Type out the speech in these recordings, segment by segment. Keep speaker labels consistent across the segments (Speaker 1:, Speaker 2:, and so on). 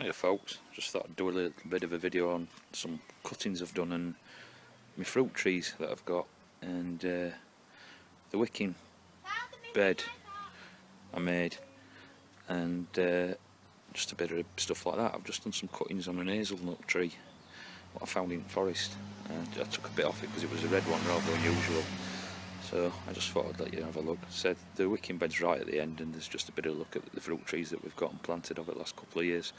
Speaker 1: Hiya folks, just thought I'd do a little bit of a video on some cuttings I've done and my fruit trees that I've got, and the wicking bed I made, and just a bit of stuff like that. I've just done some cuttings on an hazelnut tree what I found in the forest. I took a bit off it because it was a red one rather than usual, so I just thought I'd let you have a look. Said the wicking bed's right at the end, and there's just a bit of a look at the fruit trees that we've got and planted over the last couple of years.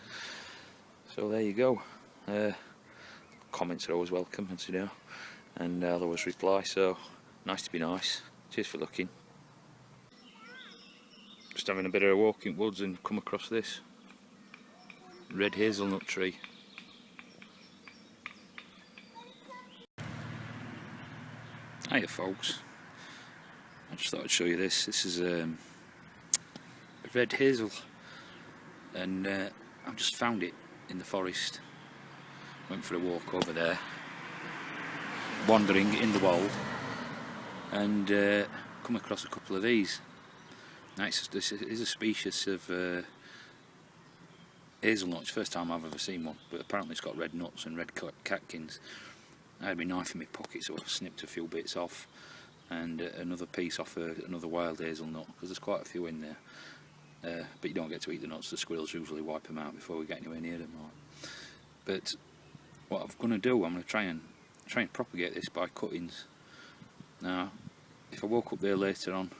Speaker 1: So there you go. Comments are always welcome, as you know, and I'll always reply, so nice to be nice. Cheers for looking. Just having a bit of a walk in woods and come across this red hazelnut tree. Hiya folks, I just thought I'd show you this. This is a red hazel, and I've just found it in the forest. Went for a walk over there, wandering in the wold, and come across a couple of these. Now this is a species of hazelnut. It's the first time I've ever seen one, but apparently it's got red nuts and red catkins. I had my knife in my pocket, so I snipped a few bits off, and another piece off another wild hazelnut, because there's quite a few in there. But you don't get to eat the nuts. The squirrels usually wipe them out before we get anywhere near them. But what I'm going to do, I'm going to try and propagate this by cuttings. Now, if I woke up there later on,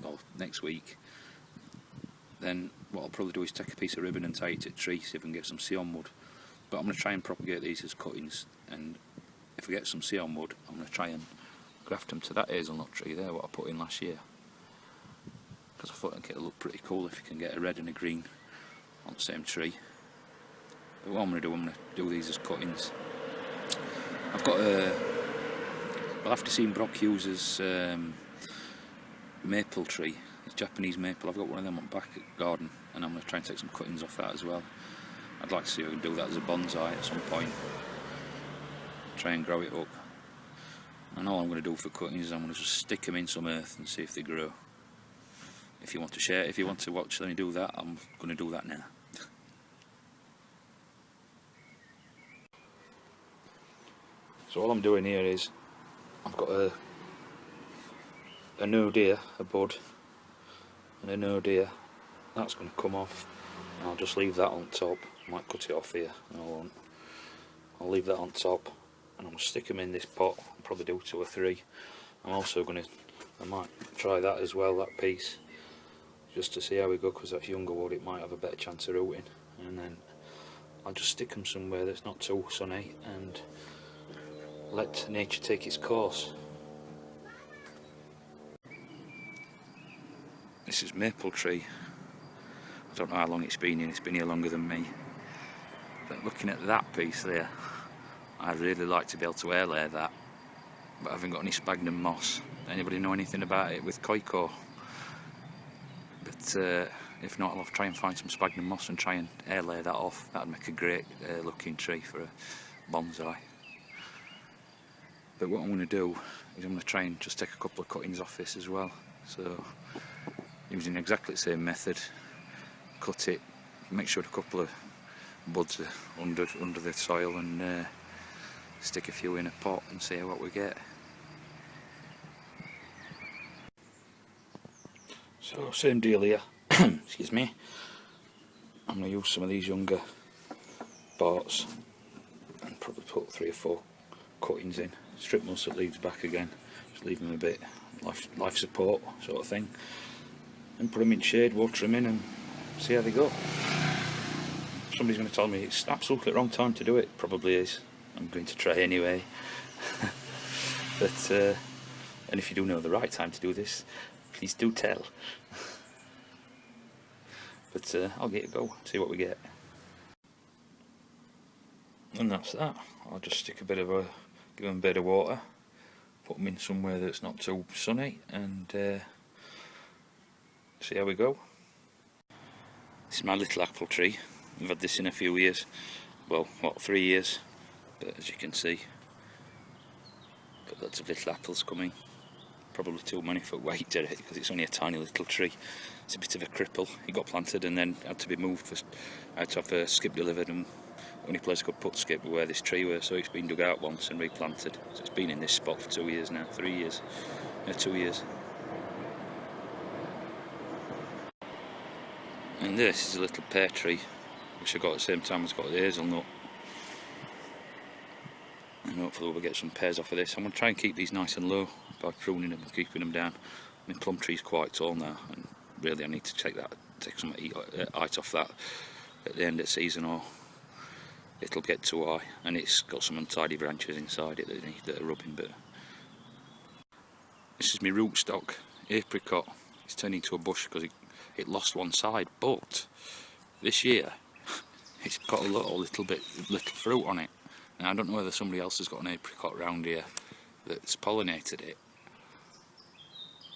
Speaker 1: or next week, then what I'll probably do is take a piece of ribbon and tie it to a tree, see if I can get some Sion wood. But I'm going to try and propagate these as cuttings, and if I get some Sion wood, I'm going to try and graft them to that hazelnut tree there, what I put in last year. Because I thought it'd look pretty cool if you can get a red and a green on the same tree. But what I'm going to do these as cuttings. I've got well, after seeing Brock Hughes's maple tree, his Japanese maple, I've got one of them on back garden, and I'm going to try and take some cuttings off that as well. I'd like to see if I can do that as a bonsai at some point. Try and grow it up. And all I'm going to do for cuttings is I'm going to just stick them in some earth and see if they grow. If you want to share, if you want to watch me do that, I'm going to do that now. So all I'm doing here is I've got a no deer, a bud, and a no deer. That's going to come off, and I'll just leave that on top. I might cut it off here, and I won't. I'll leave that on top, and I'm going to stick them in this pot. I'll probably do 2 or 3. I'm also going to, I might try that as well, that piece, just to see how we go, because that's younger wood, it might have a better chance of rooting. And then I'll just stick them somewhere that's not too sunny and let nature take its course. This is maple tree. I don't know how long it's been here longer than me. But looking at that piece there, I'd really like to be able to air layer that, but I haven't got any sphagnum moss. Anybody know anything about it with koiko? But if not, I'll try and find some sphagnum moss and try and air layer that off. That'd make a great looking tree for a bonsai. But what I'm going to do is I'm going to try and just take a couple of cuttings off this as well. So using exactly the same method, cut it, make sure a couple of buds are under the soil, and stick a few in a pot and see what we get. So same deal here. Excuse me. I'm going to use some of these younger parts and probably put 3 or 4 cuttings in. Strip most of the leaves back again, just leave them a bit life support sort of thing, and put them in shade, water them in, and see how they go. Somebody's going to tell me it's absolutely the wrong time to do it. Probably is. I'm going to try anyway. But and if you do know the right time to do this, please do tell. But I'll get a go, see what we get. And that's that. I'll just stick a bit of give them a bit of water, put them in somewhere that's not too sunny, and see how we go. This is my little apple tree. I've had this in a few years. Well, what, 3 years? But as you can see, got lots of little apples coming. probably too many for weight to it, because it's only a tiny little tree. It's a bit of a cripple. It got planted and then had to be moved. I had to have a skip delivered, and the only place I could put skip where this tree was, so it's been dug out once and replanted. So it's been in this spot for 2 years now, 3 years, 2 years. And this is a little pear tree, which I got at the same time as I got the hazelnut. And hopefully we'll get some pears off of this. I'm going to try and keep these nice and low by pruning them and keeping them down. I mean, plum tree's quite tall now, and really I need to take some height off that at the end of the season, or it'll get too high. And it's got some untidy branches inside it that are rubbing. But this is my rootstock apricot. It's turned into a bush because it lost one side, but this year it's got a little fruit on it. Now I don't know whether somebody else has got an apricot round here that's pollinated it,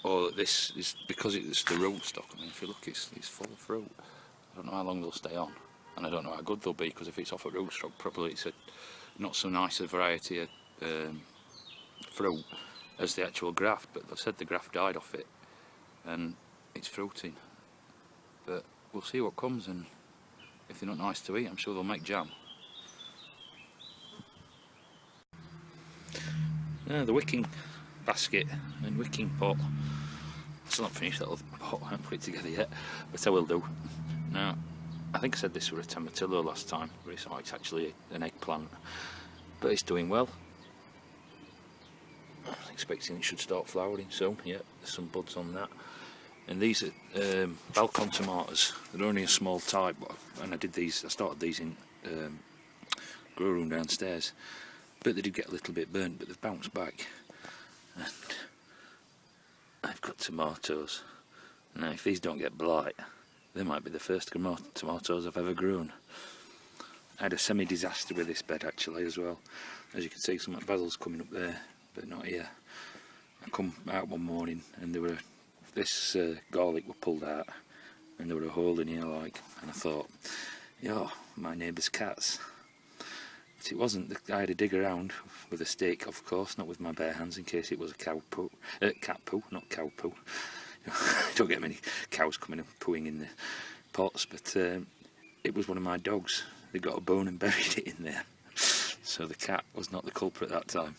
Speaker 1: or this is because it's the rootstock. I mean, if you look, it's full of fruit. I don't know how long they'll stay on, and I don't know how good they'll be, because if it's off a rootstock, probably it's a not so nice a variety of fruit as the actual graft. But they've said the graft died off it, and it's fruiting. But we'll see what comes, and if they're not nice to eat, I'm sure they'll make jam. The wicking basket and wicking pot. Still not finished that other pot, I haven't put it together yet, but I will do. Now, I think I said this was a tomatillo last time, but it's actually an eggplant, but it's doing well. I'm expecting it should start flowering soon. Yeah, there's some buds on that. And these are balcon tomatoes. They're only a small type, and I started these in grow room downstairs, but they did get a little bit burnt, but they've bounced back. And I've got tomatoes. Now if these don't get blight, they might be the first tomatoes I've ever grown. I had a semi-disaster with this bed actually as well. As you can see, some basil's coming up there, but not here. I come out one morning and this garlic were pulled out, and there were a hole in here like, and I thought, yo, my neighbour's cats. But it wasn't. I had to dig around with a stick, of course, not with my bare hands, in case it was a cat poo, not cow poo. Don't get many cows coming and pooing in the pots, but it was one of my dogs. They got a bone and buried it in there. So the cat was not the culprit that time.